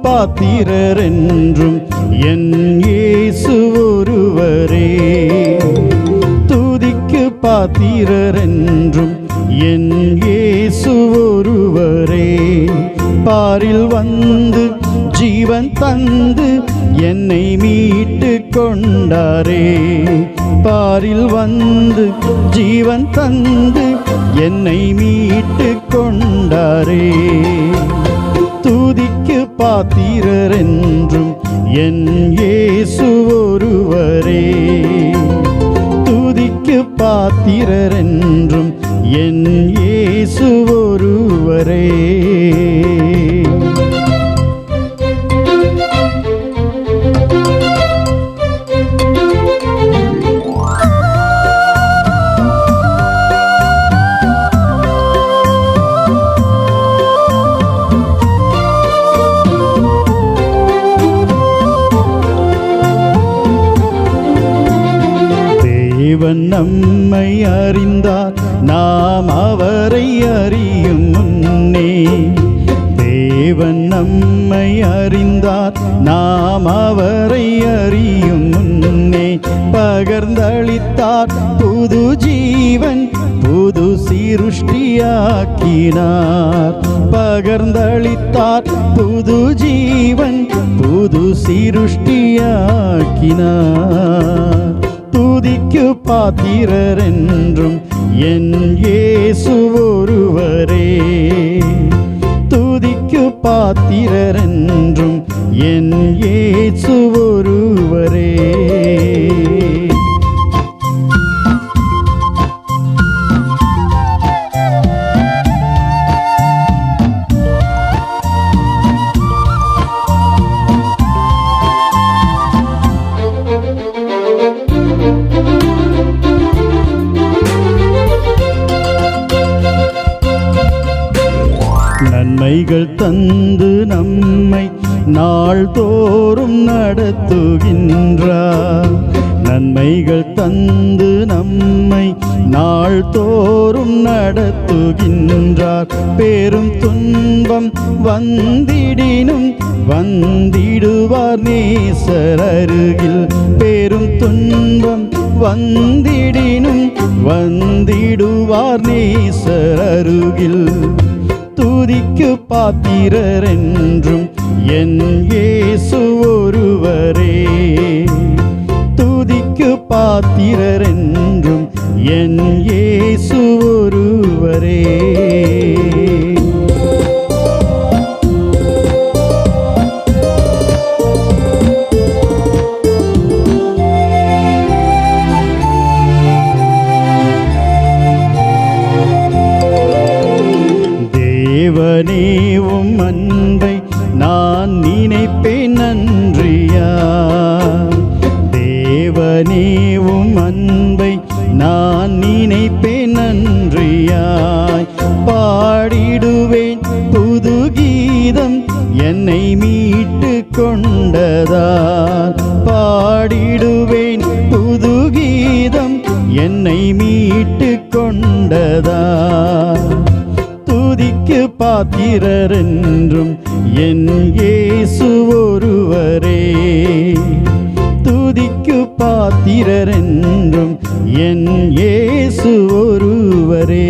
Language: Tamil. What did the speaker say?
பாத்திரர் என்றும் என் இயேசு ஒருவரே. துதிக்கு பாத்திரர் என்றும் என் இயேசு ஒருவரே. பாரில் வந்து ஜீவன் தந்து என்னை மீட்டு கொண்டாரே. பாரில் வந்து ஜீவன் தந்து என்னை மீட்டு கொண்டாரே. துதிக்கு பாத்திரர் என்றும் என் இயேசு ஒருவரே. துதிக்கு பாத்திரர் என்றும் என் இயேசு ஒருவரே. தேவன் நம்மை அறிந்தார், நாம் அவரை அறியும் முன்னே. தேவன் நம்மை அறிந்தார், நாம் அவரை அறியும் முன்னே. பகர்ந்தளித்தார் புது ஜீவன், புது சிருஷ்டியாக்கினார். பகர்ந்தளித்தார் புது ஜீவன், புது சிருஷ்டியாக்கினார். துதிக்கு பாத்திரர் என்றும் என் இயேசு ஒருவரே. துதிக்கு பாத்திரர் என்றும் என் இயேசு ஒருவரே. நன்மைகள் தந்து நம்மை நாள்தோறும் நடத்துகின்றார். நன்மைகள் தந்து நம்மை நாள்தோறும் நடத்துகின்றார். பெரும் துன்பம் வந்திடினும் வந்திடுவார் நேசர் அருகில். பெரும் துன்பம் வந்திடினும் வந்திடுவார் நேசர் அருகில். துதிக்கு பாத்திரர் என்றும் என் இயேசு ஒருவரே. துதிக்கு பாத்திரர் என்றும் என் இயேசு ஒருவரே. தேவனே உம் அன்பை நான் நினைப்பேன் நன்றியா. தேவனே உம் அன்பை நான் நினைப்பேன் நன்றியாய். பாடிடுவேன் புது கீதம் என்னை மீட்டு கொண்டதால். பாடிடுவேன் புது கீதம் என்னை மீட்டு கொண்டதால். துதிக்கு பாத்திரர் என்றும் என் இயேசு ஒருவரே. துதிக்கு பாத்திரர் என்றும் என் இயேசு ஒருவரே.